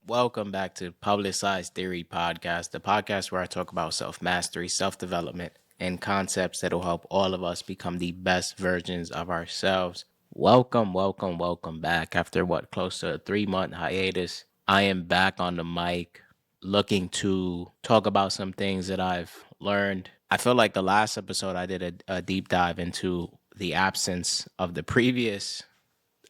Welcome back to Publicized Theory Podcast, the podcast where I talk about self mastery, self development, and concepts that will help all of us become the best versions of ourselves. Welcome back. After close to a 3 month hiatus, I am back on the mic looking to talk about some things that I've learned. I feel like the last episode I did a deep dive into the absence of the previous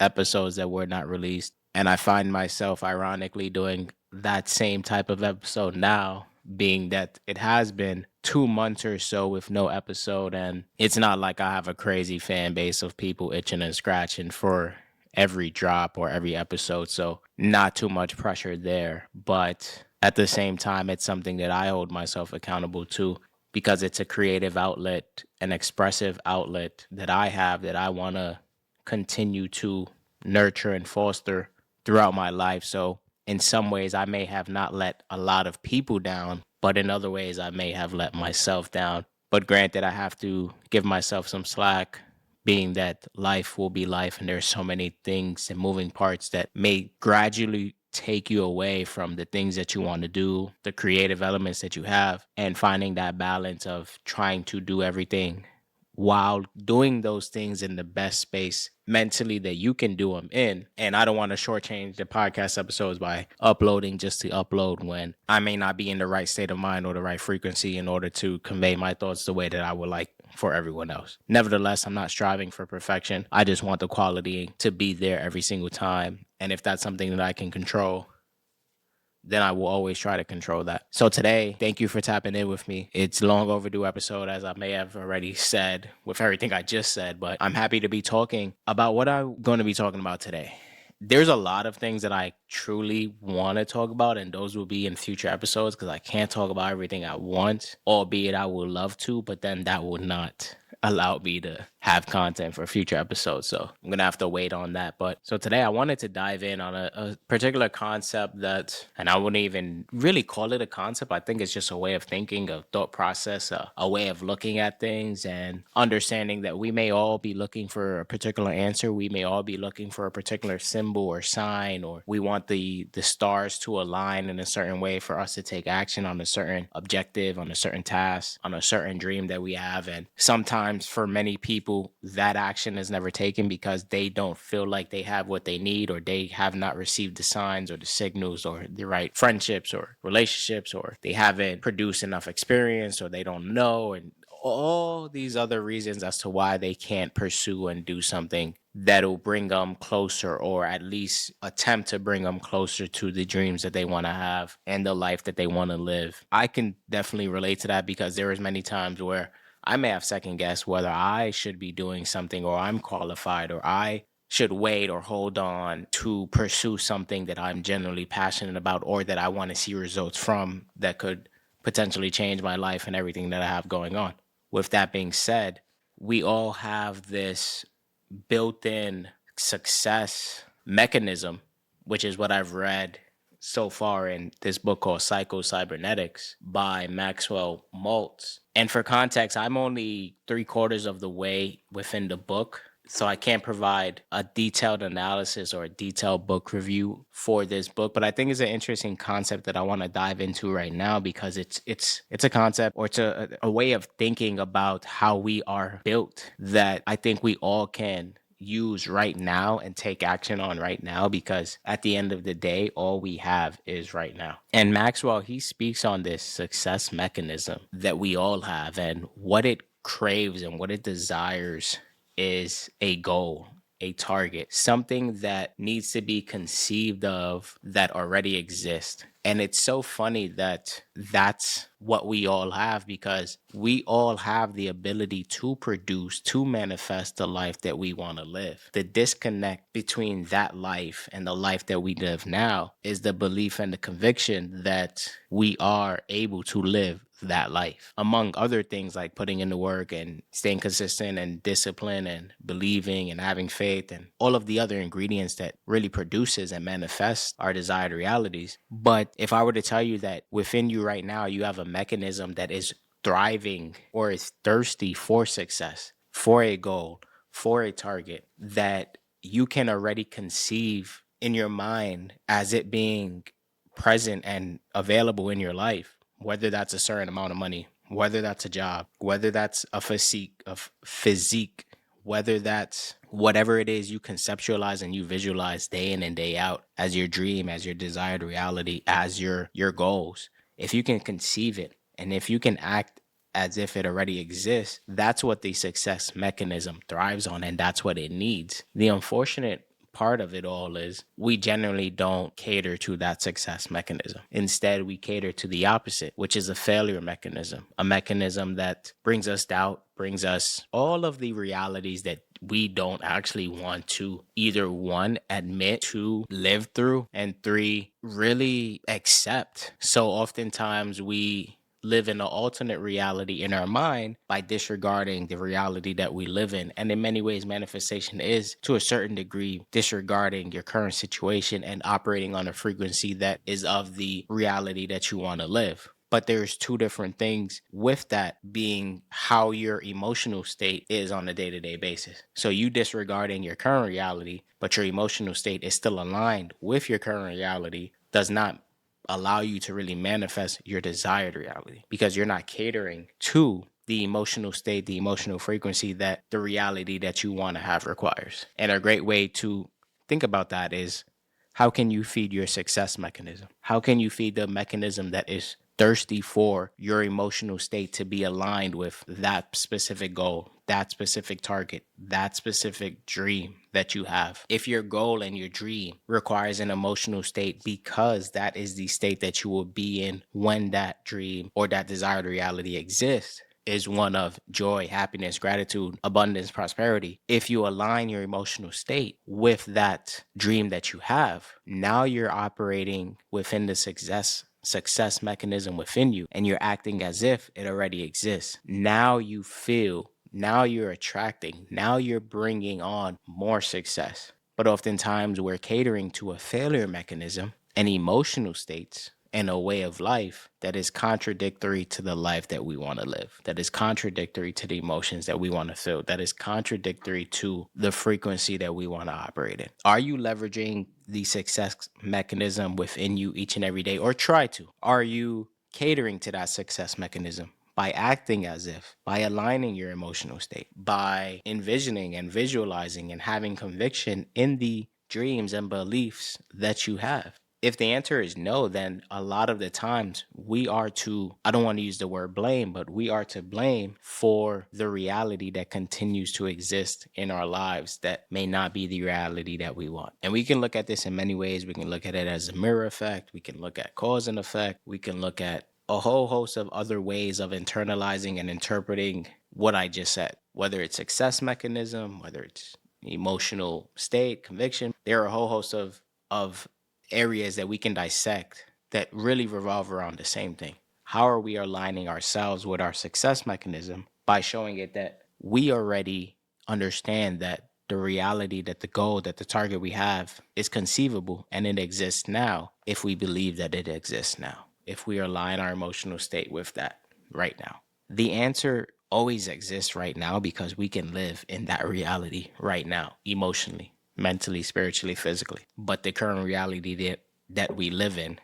episodes that were not released. And I find myself ironically doing that same type of episode now, being that it has been 2 months or so with no episode. And it's not like I have a crazy fan base of people itching and scratching for every drop or every episode. So, not too much pressure there. But at the same time, it's something that I hold myself accountable to because it's a creative outlet, an expressive outlet that I have that I want to continue to nurture and foster throughout my life. So, in some ways, I may have not let a lot of people down, but in other ways, I may have let myself down. But granted, I have to give myself some slack, being that life will be life, and there's so many things and moving parts that may gradually take you away from the things that you want to do, the creative elements that you have, and finding that balance of trying to do everything while doing those things in the best space mentally that you can do them in. And I don't want to shortchange the podcast episodes by uploading just to upload when I may not be in the right state of mind or the right frequency in order to convey my thoughts the way that I would like for everyone else. Nevertheless, I'm not striving for perfection. I just want the quality to be there every single time. And if that's something that I can control, then I will always try to control that. So today, thank you for tapping in with me. It's a long overdue episode, as I may have already said with everything I just said, but I'm happy to be talking about what I'm going to be talking about today. There's a lot of things that I truly want to talk about, and those will be in future episodes because I can't talk about everything at once, albeit I would love to, but then that would not allow me to have content for future episodes. So I'm going to have to wait on that. But so today I wanted to dive in on a particular concept that, and I wouldn't even really call it a concept. I think it's just a way of thinking, a thought process, a way of looking at things and understanding that we may all be looking for a particular answer. We may all be looking for a particular symbol or sign, or we want the stars to align in a certain way for us to take action on a certain objective, on a certain task, on a certain dream that we have. And sometimes for many people, that action is never taken because they don't feel like they have what they need, or they have not received the signs or the signals or the right friendships or relationships, or they haven't produced enough experience, or they don't know, and all these other reasons as to why they can't pursue and do something that'll bring them closer, or at least attempt to bring them closer to the dreams that they want to have and the life that they want to live. I can definitely relate to that because there is many times where I may have second guessed whether I should be doing something, or I'm qualified, or I should wait or hold on to pursue something that I'm genuinely passionate about, or that I want to see results from that could potentially change my life and everything that I have going on. With that being said, we all have this built in success mechanism, which is what I've read so far in this book called Pyscho-Cybernetics by Maxwell Maltz. And for context, I'm only 3/4 of the way within the book, so I can't provide a detailed analysis or a detailed book review for this book. But I think it's an interesting concept that I want to dive into right now because it's a concept, or it's a way of thinking about how we are built that I think we all can use right now and take action on right now, because at the end of the day, all we have is right now. And Maxwell, he speaks on this success mechanism that we all have, and what it craves and what it desires is a goal, a target, something that needs to be conceived of that already exists. And it's so funny that that's what we all have, because we all have the ability to produce, to manifest the life that we want to live. The disconnect between that life and the life that we live now is the belief and the conviction that we are able to live that life, among other things like putting in the work and staying consistent and discipline and believing and having faith and all of the other ingredients that really produces and manifests our desired realities. But if I were to tell you that within you right now, you have a mechanism that is thriving or is thirsty for success, for a goal, for a target, that you can already conceive in your mind as it being present and available in your life, whether that's a certain amount of money, whether that's a job, whether that's a physique, whether that's whatever it is you conceptualize and you visualize day in and day out as your dream, as your desired reality, as your goals. If you can conceive it and if you can act as if it already exists, that's what the success mechanism thrives on, and that's what it needs. The unfortunate part of it all is we generally don't cater to that success mechanism. Instead, we cater to the opposite, which is a failure mechanism, a mechanism that brings us doubt, brings us all of the realities that we don't actually want to either one, admit to, live through, and three, really accept. So oftentimes we live in an alternate reality in our mind by disregarding the reality that we live in. And in many ways, manifestation is, to a certain degree, disregarding your current situation and operating on a frequency that is of the reality that you want to live. But there's two different things with that, being how your emotional state is on a day-to-day basis. So you disregarding your current reality, but your emotional state is still aligned with your current reality, does not allow you to really manifest your desired reality, because you're not catering to the emotional state, the emotional frequency that the reality that you want to have requires. And a great way to think about that is, how can you feed your success mechanism? How can you feed the mechanism that is thirsty for your emotional state to be aligned with that specific goal, that specific target, that specific dream that you have? If your goal and your dream requires an emotional state, because that is the state that you will be in when that dream or that desired reality exists, is one of joy, happiness, gratitude, abundance, prosperity. If you align your emotional state with that dream that you have, now you're operating within the success mechanism within you, and you're acting as if it already exists. Now you feel, now you're attracting, now you're bringing on more success. But oftentimes we're catering to a failure mechanism and emotional states and a way of life that is contradictory to the life that we want to live, that is contradictory to the emotions that we want to feel, that is contradictory to the frequency that we want to operate in. Are you leveraging the success mechanism within you each and every day, or try to? Are you catering to that success mechanism by acting as if, by aligning your emotional state, by envisioning and visualizing and having conviction in the dreams and beliefs that you have? If the answer is no, then a lot of the times we are to, I don't want to use the word blame, but we are to blame for the reality that continues to exist in our lives that may not be the reality that we want. And we can look at this in many ways. We can look at it as a mirror effect. We can look at cause and effect. We can look at a whole host of other ways of internalizing and interpreting what I just said, whether it's success mechanism, whether it's emotional state, conviction. There are a whole host of areas that we can dissect that really revolve around the same thing. How are we aligning ourselves with our success mechanism by showing it that we already understand that the reality, that the goal, that the target we have is conceivable and it exists now, if we believe that it exists now, if we align our emotional state with that right now? The answer always exists right now, because we can live in that reality right now, emotionally, mentally, spiritually, physically. But the current reality that we live in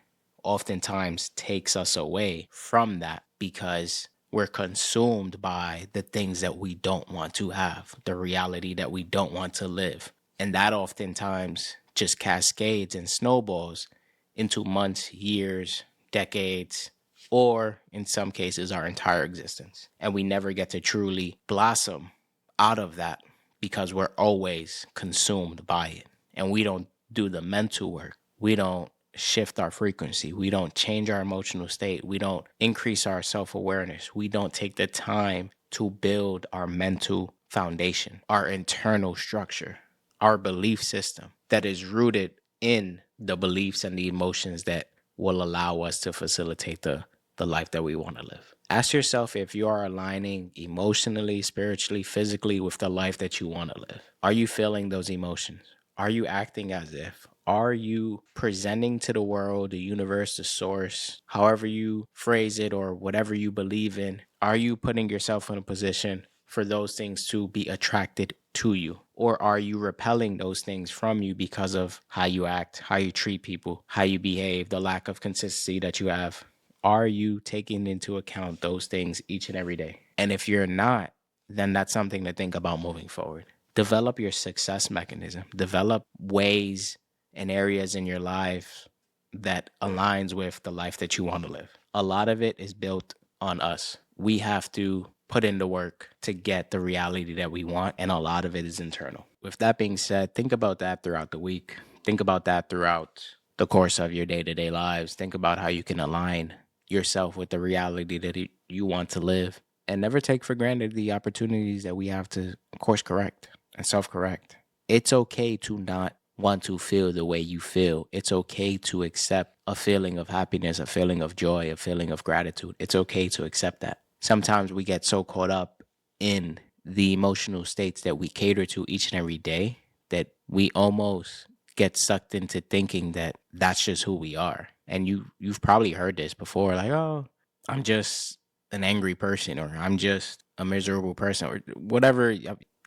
oftentimes takes us away from that, because we're consumed by the things that we don't want to have, the reality that we don't want to live. And that oftentimes just cascades and snowballs into months, years, decades, or in some cases, our entire existence. And we never get to truly blossom out of that, because we're always consumed by it. And we don't do the mental work. We don't shift our frequency. We don't change our emotional state. We don't increase our self-awareness. We don't take the time to build our mental foundation, our internal structure, our belief system that is rooted in the beliefs and the emotions that will allow us to facilitate the life that we want to live. Ask yourself if you are aligning emotionally, spiritually, physically with the life that you want to live. Are you feeling those emotions? Are you acting as if? Are you presenting to the world, the universe, the source, however you phrase it or whatever you believe in? Are you putting yourself in a position for those things to be attracted to you? Or are you repelling those things from you because of how you act, how you treat people, how you behave, the lack of consistency that you have? Are you taking into account those things each and every day? And if you're not, then that's something to think about moving forward. Develop your success mechanism. Develop ways and areas in your life that aligns with the life that you want to live. A lot of it is built on us. We have to put in the work to get the reality that we want, and a lot of it is internal. With that being said, think about that throughout the week. Think about that throughout the course of your day-to-day lives. Think about how you can align yourself with the reality that you want to live, and never take for granted the opportunities that we have to course correct and self-correct. It's okay to not want to feel the way you feel. It's okay to accept a feeling of happiness, a feeling of joy, a feeling of gratitude. It's okay to accept that. Sometimes we get so caught up in the emotional states that we cater to each and every day that we almost get sucked into thinking that that's just who we are. And you've probably heard this before, like, oh, I'm just an angry person, or I'm just a miserable person, or whatever.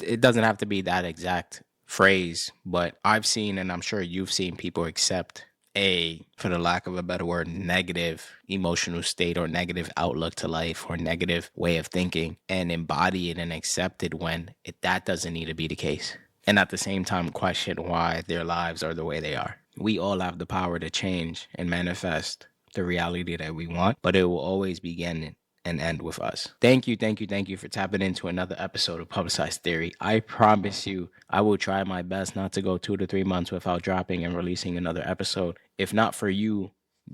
It doesn't have to be that exact phrase, but I've seen, and I'm sure you've seen, people accept for the lack of a better word, negative emotional state or negative outlook to life or negative way of thinking, and embody it and accept it when that doesn't need to be the case. And at the same time, question why their lives are the way they are. We all have the power to change and manifest the reality that we want, but it will always begin and end with us. Thank you for tapping into another episode of Publicized Theory. I promise you, I will try my best not to go 2 to 3 months without dropping and releasing another episode. If not for you,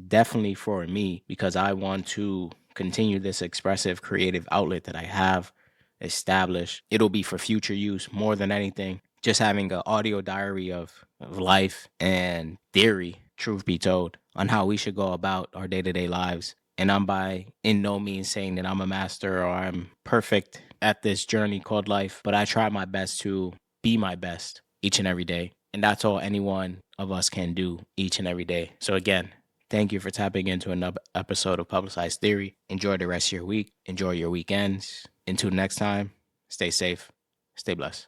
definitely for me, because I want to continue this expressive creative outlet that I have established. It'll be for future use more than anything. Just having an audio diary of life and theory, truth be told, on how we should go about our day-to-day lives. And I'm by in no means saying that I'm a master or I'm perfect at this journey called life, but I try my best to be my best each and every day. And that's all any one of us can do each and every day. So again, thank you for tapping into another episode of Publicized Theory. Enjoy the rest of your week. Enjoy your weekends. Until next time, stay safe, stay blessed.